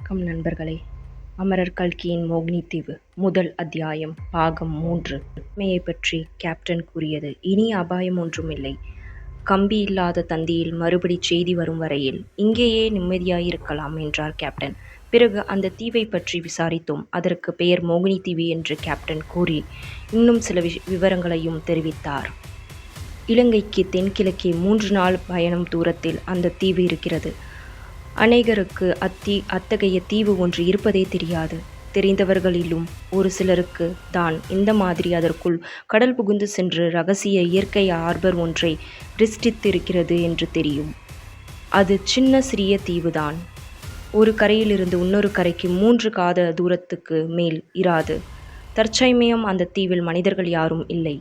வணக்கம் நண்பர்களே. அமரர் கல்கியின் மோகினி தீவு முதல் அத்தியாயம் பாகம் 3. உண்மையை பற்றி கேப்டன் கூறியது. இனி அபாயம் ஒன்றுமில்லை. கம்பி இல்லாத தந்தியில் மறுபடி செய்தி வரும் வரையில் இங்கேயே நிம்மதியாயிருக்கலாம் என்றார் கேப்டன். பிறகு அந்த தீவை பற்றி விசாரித்தோம். அதற்கு பெயர் மோகினி தீவு என்று கேப்டன் கூறி இன்னும் சில விவரங்களையும் தெரிவித்தார். இலங்கைக்கு தென்கிழக்கே 3 நாள் பயணம் தூரத்தில் அந்த தீவு இருக்கிறது. அநேகருக்கு அத்தகைய தீவு ஒன்று இருப்பதே தெரியாது. தெரிந்தவர்களிலும் ஒரு சிலருக்கு தான் இந்த மாதிரி அதற்குள் கடல் புகுந்து சென்று ரகசிய இயற்கை ஆர்பர் ஒன்றை சிருஷ்டித்திருக்கிறது என்று தெரியும். அது சின்ன சிறிய தீவுதான். ஒரு கரையிலிருந்து இன்னொரு கரைக்கு 3 காத தூரத்துக்கு மேல் இராது. தற்சமயம் அந்த தீவில் மனிதர்கள் யாரும் இல்லை.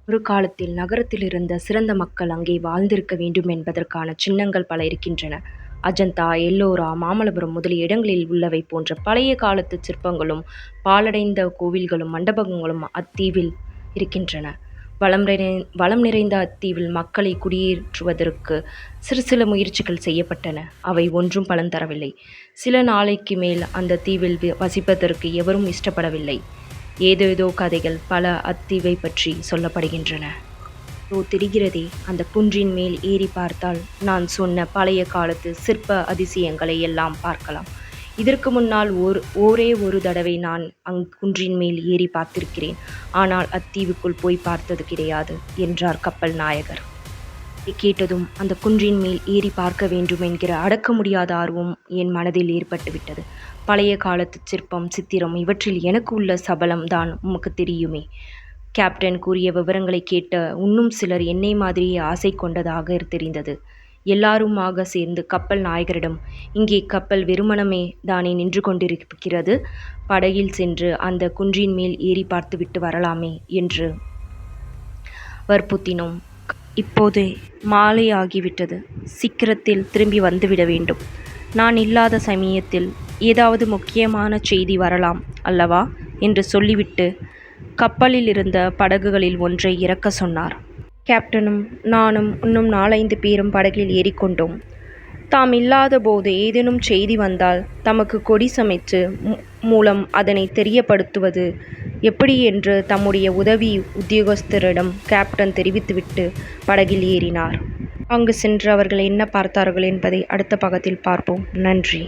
ஒரு காலத்தில் நகரத்தில் இருந்த சிறந்த மக்கள் அங்கே வாழ்ந்திருக்க வேண்டும் என்பதற்கான சின்னங்கள் பல இருக்கின்றன. அஜந்தா, எல்லோரா, மாமல்லபுரம் முதலிய இடங்களில் உள்ளவை போன்ற பழைய காலத்து சிற்பங்களும் பாழடைந்த கோவில்களும் மண்டபங்களும் அத்தீவில் இருக்கின்றன. வளம் நிறைந்த அத்தீவில் மக்களை குடியேற்றுவதற்கு சில முயற்சிகள் செய்யப்பட்டன. அவை ஒன்றும் பலன் தரவில்லை. சில நாளைக்கு மேல் அந்த தீவில் வசிப்பதற்கு எவரும் இஷ்டப்படவில்லை. ஏதேதோ கதைகள் பல அத்தீவை பற்றி சொல்லப்படுகின்றன. தெரிகிறதே, அந்த குன்றின் மேல் ஏறி பார்த்தால் நான் சொன்ன பழைய காலத்து சிற்ப அதிசயங்களை எல்லாம் பார்க்கலாம். இதற்கு முன்னால் ஒரே ஒரு தடவை நான் குன்றின் மேல் ஏறி பார்த்திருக்கிறேன். ஆனால் அத்தீவுக்குள் போய் பார்த்தது கிடையாது என்றார் கப்பல் நாயகர். கேட்டதும் அந்த குன்றின் மேல் ஏறி பார்க்க வேண்டும் என்கிற அடக்க முடியாத ஆர்வம் என் மனதில் ஏற்பட்டுவிட்டது. பழைய காலத்து சிற்பம், சித்திரம் இவற்றில் எனக்கு உள்ள சபலம் தான் உமக்கு தெரியுமே. கேப்டன் கூறிய விவரங்களை கேட்ட இன்னும் சிலர் என்னை மாதிரியே ஆசை கொண்டதாக தெரிந்தது. எல்லாருமாக சேர்ந்து கப்பல் நாயகரிடம், இங்கே கப்பல் வெறுமனமே தானே நின்று கொண்டிருக்கிறது, படகில் சென்று அந்த குன்றின் மேல் ஏறி பார்த்துவிட்டு வரலாமே என்று வற்புறுத்தினோம். இப்போது மாலை ஆகிவிட்டது. சீக்கிரத்தில் திரும்பி வந்துவிட வேண்டும். நான் இல்லாத சமயத்தில் ஏதாவது முக்கியமான செய்தி வரலாம் அல்லவா என்று சொல்லிவிட்டு கப்பலில் இருந்த படகுகளில் ஒன்றை இறக்க சொன்னார். கேப்டனும் நானும் இன்னும் 4-5 பேரும் படகில் ஏறிக்கொண்டோம். தாம் இல்லாத போது ஏதேனும் செய்தி வந்தால் தமக்கு கொடி சமைச்சு மூலம் அதனை தெரியப்படுத்துவது எப்படி என்று தம்முடைய உதவி உத்தியோகஸ்தரிடம் கேப்டன் தெரிவித்துவிட்டு படகில் ஏறினார். அங்கு சென்று அவர்கள் என்ன பார்த்தார்கள் என்பதை அடுத்த பாகத்தில் பார்ப்போம். நன்றி.